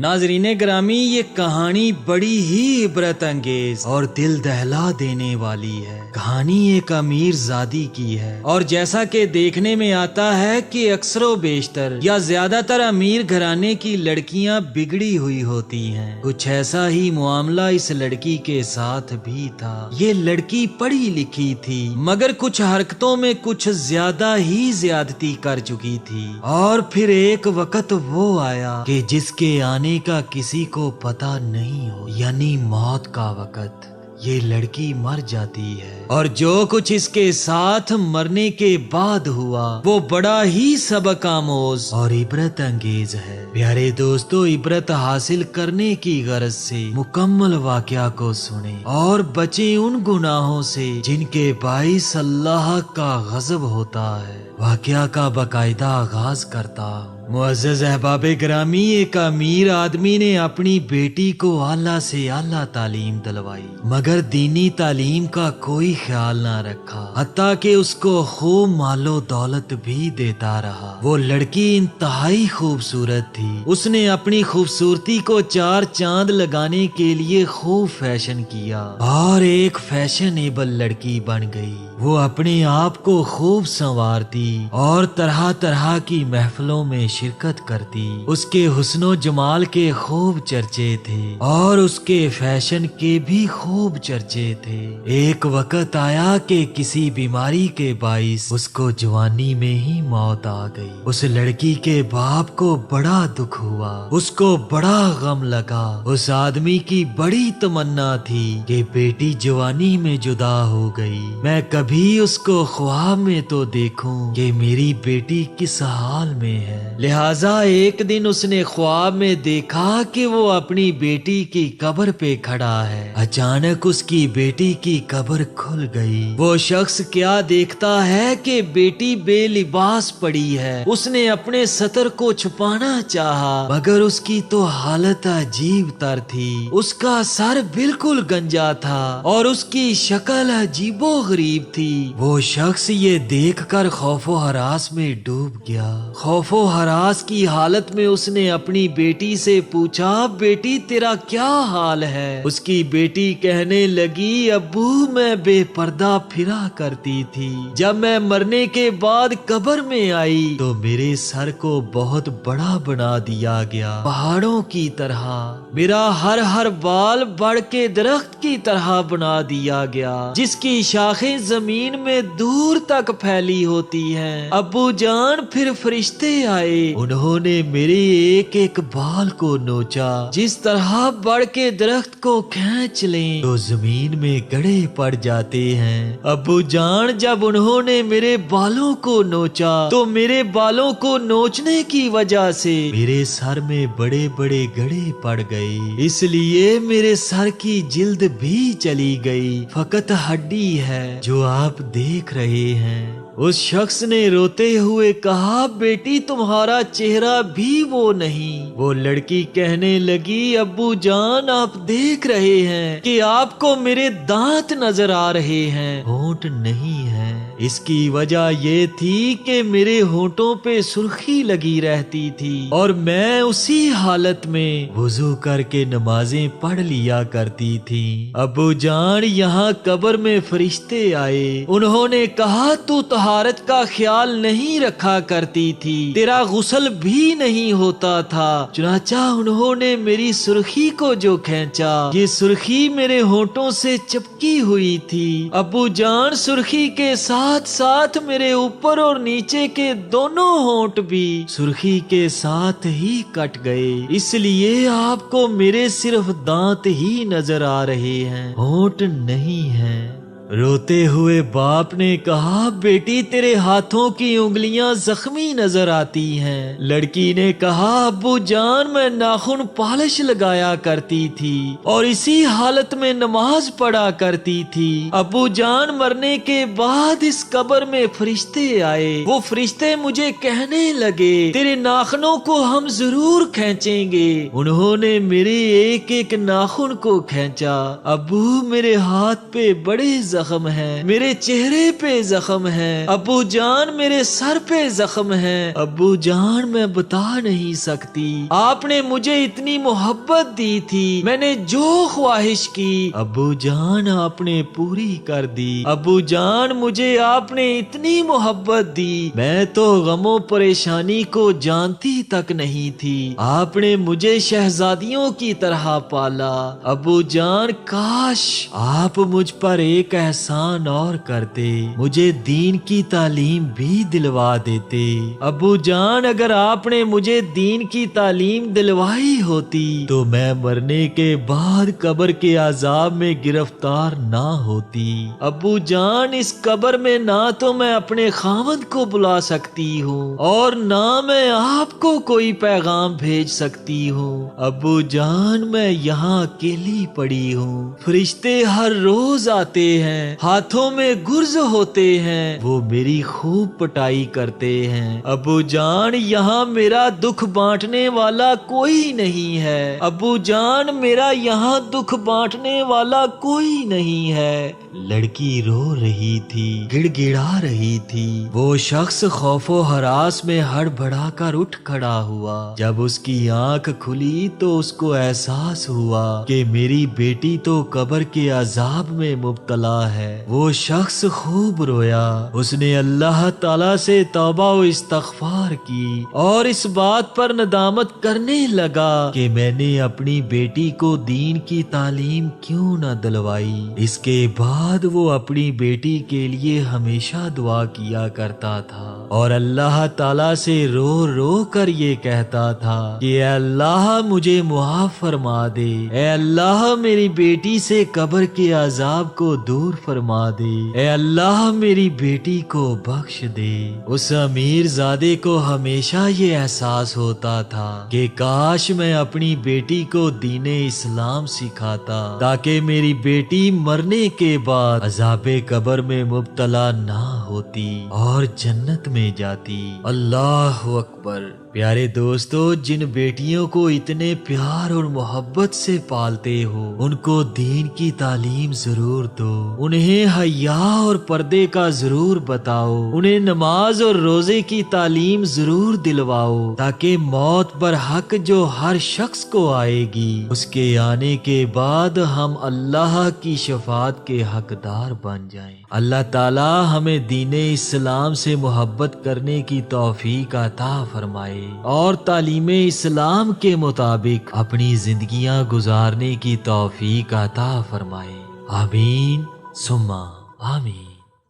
ناظرین گرامی، یہ کہانی بڑی ہی عبرت انگیز اور دل دہلا دینے والی ہے۔ کہانی ایک امیر زادی کی ہے، اور جیسا کہ دیکھنے میں آتا ہے کہ اکثر و بیشتر یا زیادہ تر امیر گھرانے کی لڑکیاں بگڑی ہوئی ہوتی ہیں۔ کچھ ایسا ہی معاملہ اس لڑکی کے ساتھ بھی تھا۔ یہ لڑکی پڑھی لکھی تھی، مگر کچھ حرکتوں میں کچھ زیادہ ہی زیادتی کر چکی تھی، اور پھر ایک وقت وہ آیا کہ جس کے آنے کا کسی کو پتہ نہیں ہو، یعنی موت کا وقت۔ یہ لڑکی مر جاتی ہے، اور جو کچھ اس کے ساتھ مرنے کے بعد ہوا وہ بڑا ہی سبق آموز اور عبرت انگیز ہے۔ پیارے دوستو، عبرت حاصل کرنے کی غرض سے مکمل واقعہ کو سنیں اور بچیں ان گناہوں سے جن کے باعث اللہ کا غضب ہوتا ہے۔ واقعہ کا باقاعدہ آغاز کرتا ہوں۔ معزز احباب گرامی، ایک امیر آدمی نے اپنی بیٹی کو اعلیٰ سے اعلیٰ تعلیم دلوائی، مگر دینی تعلیم کا کوئی خیال نہ رکھا، حتیٰ کہ اس کو خوب مال و دولت بھی دیتا رہا۔ وہ لڑکی انتہائی خوبصورت تھی۔ اس نے اپنی خوبصورتی کو چار چاند لگانے کے لیے خوب فیشن کیا اور ایک فیشنیبل لڑکی بن گئی۔ وہ اپنے آپ کو خوب سنوارتی اور طرح طرح کی محفلوں میں شرکت کرتی۔ اس کے حسن و جمال کے خوب چرچے تھے اور اس کے فیشن کے بھی خوب چرچے تھے۔ ایک وقت آیا کہ کسی بیماری کے باعث اس کو جوانی میں ہی موت آ گئی۔ اس لڑکی کے باپ کو بڑا دکھ ہوا، اس کو بڑا غم لگا۔ اس آدمی کی بڑی تمنا تھی کہ بیٹی جوانی میں جدا ہو گئی، میں کبھی اس کو خواب میں تو دیکھوں کہ میری بیٹی کس حال میں ہے۔ لہٰذا ایک دن اس نے خواب میں دیکھا کہ وہ اپنی بیٹی کی قبر پہ کھڑا ہے۔ اچانک اس کی بیٹی کی قبر کھل گئی۔ وہ شخص کیا دیکھتا ہے کہ بیٹی بے لباس پڑی ہے۔ اس نے اپنے ستر کو چھپانا چاہا، مگر اس کی تو حالت عجیب تر تھی۔ اس کا سر بالکل گنجا تھا اور اس کی شکل عجیب و غریب تھی۔ وہ شخص یہ دیکھ کر خوف و ہراس میں ڈوب گیا۔ خوف و ہراس کی حالت میں اس نے اپنی بیٹی سے پوچھا، بیٹی تیرا کیا حال ہے؟ اس کی بیٹی کہنے لگی، ابو میں بے پردہ پھرا کرتی تھی، جب میں مرنے کے بعد قبر میں آئی تو میرے سر کو بہت بڑا بنا دیا گیا، پہاڑوں کی طرح۔ میرا ہر بال بڑھ کے درخت کی طرح بنا دیا گیا، جس کی شاخیں زمین میں دور تک پھیلی ہوتی ہیں۔ ابو جان، پھر فرشتے آئے، انہوں نے میرے ایک ایک بال کو نوچا، جس طرح بڑھ کے درخت کو کھینچ لیں تو زمین میں گڑھے پڑ جاتے ہیں۔ ابو جان، جب انہوں نے میرے بالوں کو نوچا تو میرے بالوں کو نوچنے کی وجہ سے میرے سر میں بڑے بڑے گڑھے پڑ گئے، اس لیے میرے سر کی جلد بھی چلی گئی، فقط ہڈی ہے جو آپ دیکھ رہے ہیں۔ اس شخص نے روتے ہوئے کہا، بیٹی تمہارا چہرہ بھی وہ نہیں۔ وہ لڑکی کہنے لگی، ابو جان آپ دیکھ رہے ہیں کہ آپ کو میرے دانت نظر آ رہے ہیں، ہونٹ نہیں ہیں۔ اس کی وجہ یہ تھی کہ میرے ہونٹوں پہ سرخی لگی رہتی تھی اور میں اسی حالت میں وضو کر کے نمازیں پڑھ لیا کرتی تھی۔ ابو جان، یہاں قبر میں فرشتے آئے، انہوں نے کہا تو طہارت کا خیال نہیں رکھا کرتی تھی، تیرا غسل بھی نہیں ہوتا تھا، چنانچہ انہوں نے میری سرخی کو جو کھینچا، یہ سرخی میرے ہونٹوں سے چپکی ہوئی تھی۔ ابو جان، سرخی کے ساتھ ساتھ میرے اوپر اور نیچے کے دونوں ہونٹ بھی سرخی کے ساتھ ہی کٹ گئے، اس لیے آپ کو میرے صرف دانت ہی نظر آ رہے ہیں، ہونٹ نہیں ہیں۔ روتے ہوئے باپ نے کہا، بیٹی تیرے ہاتھوں کی انگلیاں زخمی نظر آتی ہیں۔ لڑکی نے کہا، ابو جان میں ناخن پالش لگایا کرتی تھی اور اسی حالت میں نماز پڑھا کرتی تھی۔ ابو جان، مرنے کے بعد اس قبر میں فرشتے آئے، وہ فرشتے مجھے کہنے لگے تیرے ناخنوں کو ہم ضرور کھینچیں گے۔ انہوں نے میرے ایک ایک ناخن کو کھینچا۔ ابو، میرے ہاتھ پہ بڑے زخم ہے، میرے چہرے پہ زخم ہے، ابو جان میرے سر پہ زخم ہے، ابو جان میں بتا نہیں سکتی، آپ نے مجھے اتنی محبت دی تھی، میں نے جو خواہش کی ابو جان آپ نے پوری کر دی، ابو جان مجھے آپ نے اتنی محبت دی، میں تو غم و پریشانی کو جانتی تک نہیں تھی، آپ نے مجھے شہزادیوں کی طرح پالا، ابو جان کاش آپ مجھ پر ایک احسان اور کرتے، مجھے دین کی تعلیم بھی دلوا دیتے، ابو جان اگر آپ نے مجھے دین کی تعلیم دلوائی ہوتی تو میں مرنے کے بعد قبر کے عذاب میں گرفتار نہ ہوتی، ابو جان اس قبر میں نہ تو میں اپنے خاوند کو بلا سکتی ہوں اور نہ میں آپ کو کوئی پیغام بھیج سکتی ہوں، ابو جان میں یہاں اکیلی پڑی ہوں، فرشتے ہر روز آتے ہیں، ہاتھوں میں گرز ہوتے ہیں، وہ میری خوب پٹائی کرتے ہیں، ابو جان یہاں میرا دکھ بانٹنے والا کوئی نہیں ہے، ابو جان میرا یہاں دکھ بانٹنے والا کوئی نہیں ہے، لڑکی رو رہی تھی، گڑ گڑا رہی تھی، وہ شخص خوف و ہراس میں ہڑبڑا کر اٹھ کھڑا ہوا، جب اس کی آنکھ کھلی تو اس کو احساس ہوا کہ میری بیٹی تو قبر کے عذاب میں مبتلا ہے، وہ شخص خوب رویا، اس نے اللہ تعالی سے توبہ و استغفار کی اور اس بات پر ندامت کرنے لگا کہ میں نے اپنی بیٹی کو دین کی تعلیم کیوں نہ دلوائی، اس کے بعد وہ اپنی بیٹی کے لیے ہمیشہ دعا کیا کرتا تھا اور اللہ تعالی سے رو رو کر یہ کہتا تھا کہ اے اللہ مجھے معاف فرما دے، اے اللہ میری بیٹی سے قبر کے عذاب کو دور فرما دے، اے اللہ میری بیٹی کو بخش دے۔ اس امیر زادے کو ہمیشہ یہ احساس ہوتا تھا کہ کاش میں اپنی بیٹی کو دین اسلام سکھاتا تاکہ میری بیٹی مرنے کے بعد عذاب قبر میں مبتلا نہ ہوتی اور جنت میں جاتی۔ اللہ اکبر۔ پیارے دوستو، جن بیٹیوں کو اتنے پیار اور محبت سے پالتے ہو ان کو دین کی تعلیم ضرور دو، انہیں حیا اور پردے کا ضرور بتاؤ، انہیں نماز اور روزے کی تعلیم ضرور دلواؤ تاکہ موت برحق جو ہر شخص کو آئے گی اس کے آنے کے بعد ہم اللہ کی شفاعت کے حقدار بن جائیں۔ اللہ تعالی ہمیں دین اسلام سے محبت کرنے کی توفیق عطا فرمائے اور تعلیم اسلام کے مطابق اپنی زندگیاں گزارنے کی توفیق عطا فرمائے۔ آمین ثم آمین۔